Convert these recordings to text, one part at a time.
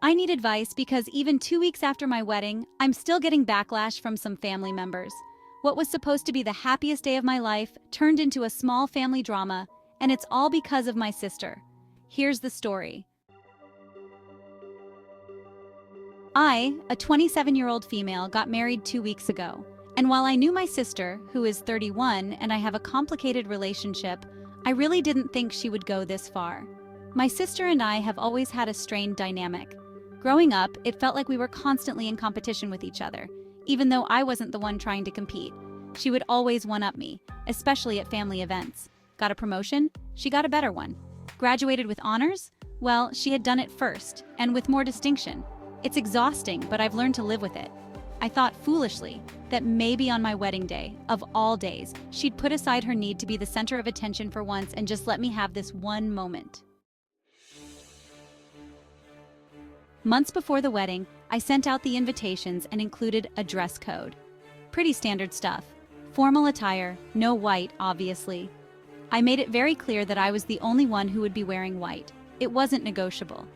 I need advice because even 2 weeks after my wedding, I'm still getting backlash from some family members. What was supposed to be the happiest day of my life turned into a small family drama, and it's all because of my sister. Here's the story. I, a 27-year-old female, got married 2 weeks ago. And while I knew my sister, who is 31, and I have a complicated relationship, I really didn't think she would go this far. My sister and I have always had a strained dynamic. Growing up, it felt like we were constantly in competition with each other. Even though I wasn't the one trying to compete, she would always one-up me, especially at family events. Got a promotion? She got a better one. Graduated with honors? Well, she had done it first, and with more distinction. It's exhausting, but I've learned to live with it. I thought foolishly that maybe on my wedding day, of all days, she'd put aside her need to be the center of attention for once and just let me have this one moment. Months before the wedding, I sent out the invitations and included a dress code. Pretty standard stuff. Formal attire, no white, obviously. I made it very clear that I was the only one who would be wearing white. It wasn't negotiable.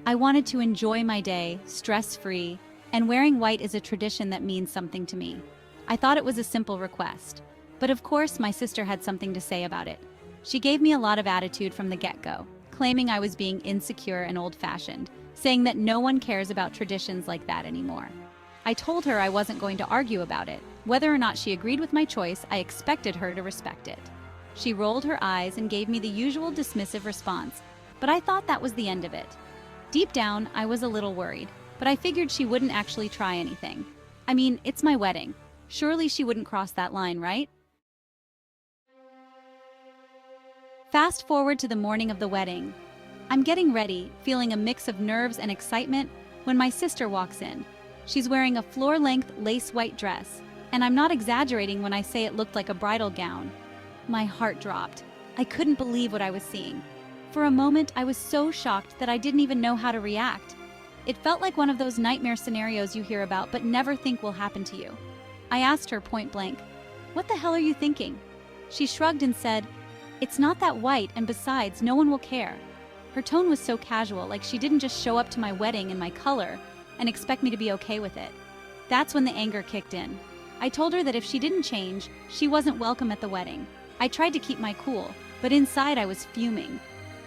I wanted to enjoy my day, stress-free, and wearing white is a tradition that means something to me. I thought it was a simple request. But of course, my sister had something to say about it. She gave me a lot of attitude from the get-go, claiming I was being insecure and old-fashioned, saying that no one cares about traditions like that anymore. I told her I wasn't going to argue about it. Whether or not she agreed with my choice, I expected her to respect it. She rolled her eyes and gave me the usual dismissive response, but I thought that was the end of it. Deep down, I was a little worried, but I figured she wouldn't actually try anything. I mean, it's my wedding. Surely she wouldn't cross that line, right? Fast forward to the morning of the wedding. I'm getting ready, feeling a mix of nerves and excitement, when my sister walks in. She's wearing a floor-length lace white dress, and I'm not exaggerating when I say it looked like a bridal gown. My heart dropped. I couldn't believe what I was seeing. For a moment, I was so shocked that I didn't even know how to react. It felt like one of those nightmare scenarios you hear about but never think will happen to you. I asked her point blank, "What the hell are you thinking?" She shrugged and said, "It's not that white, and besides, no one will care." Her tone was so casual, like she didn't just show up to my wedding in my color and expect me to be okay with it. That's when the anger kicked in. I told her that if she didn't change, she wasn't welcome at the wedding. I tried to keep my cool, but inside I was fuming.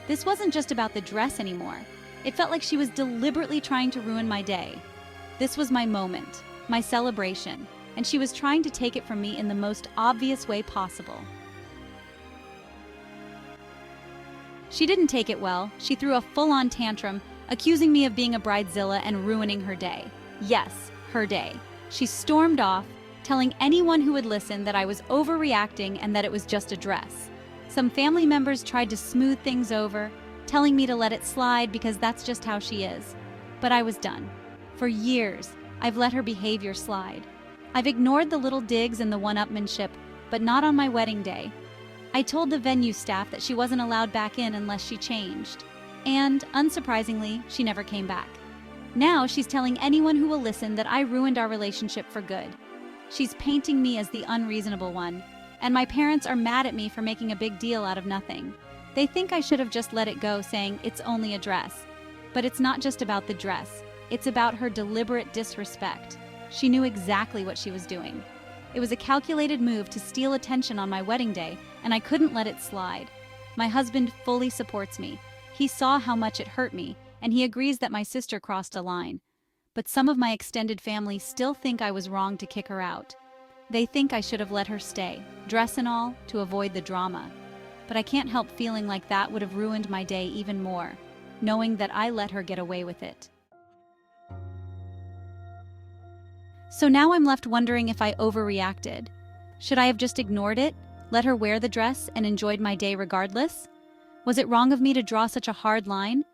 This wasn't just about the dress anymore. It felt like she was deliberately trying to ruin my day. This was my moment, my celebration, and she was trying to take it from me in the most obvious way possible. She didn't take it well. She threw a full-on tantrum, accusing me of being a bridezilla and ruining her day. Yes, her day. She stormed off, telling anyone who would listen that I was overreacting and that it was just a dress. Some family members tried to smooth things over, telling me to let it slide because that's just how she is. But I was done. For years, I've let her behavior slide. I've ignored the little digs and the one-upmanship, but not on my wedding day. I told the venue staff that she wasn't allowed back in unless she changed. And, unsurprisingly, she never came back. Now she's telling anyone who will listen that I ruined our relationship for good. She's painting me as the unreasonable one, and my parents are mad at me for making a big deal out of nothing. They think I should have just let it go, saying it's only a dress. But it's not just about the dress. It's about her deliberate disrespect. She knew exactly what she was doing. It was a calculated move to steal attention on my wedding day, and I couldn't let it slide. My husband fully supports me. He saw how much it hurt me, and he agrees that my sister crossed a line. But some of my extended family still think I was wrong to kick her out. They think I should have let her stay, dress and all, to avoid the drama. But I can't help feeling like that would have ruined my day even more, knowing that I let her get away with it. So now I'm left wondering if I overreacted. Should I have just ignored it, let her wear the dress, and enjoyed my day regardless? Was it wrong of me to draw such a hard line?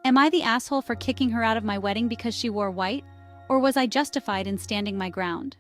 Am I the asshole for kicking her out of my wedding because she wore white? Or was I justified in standing my ground?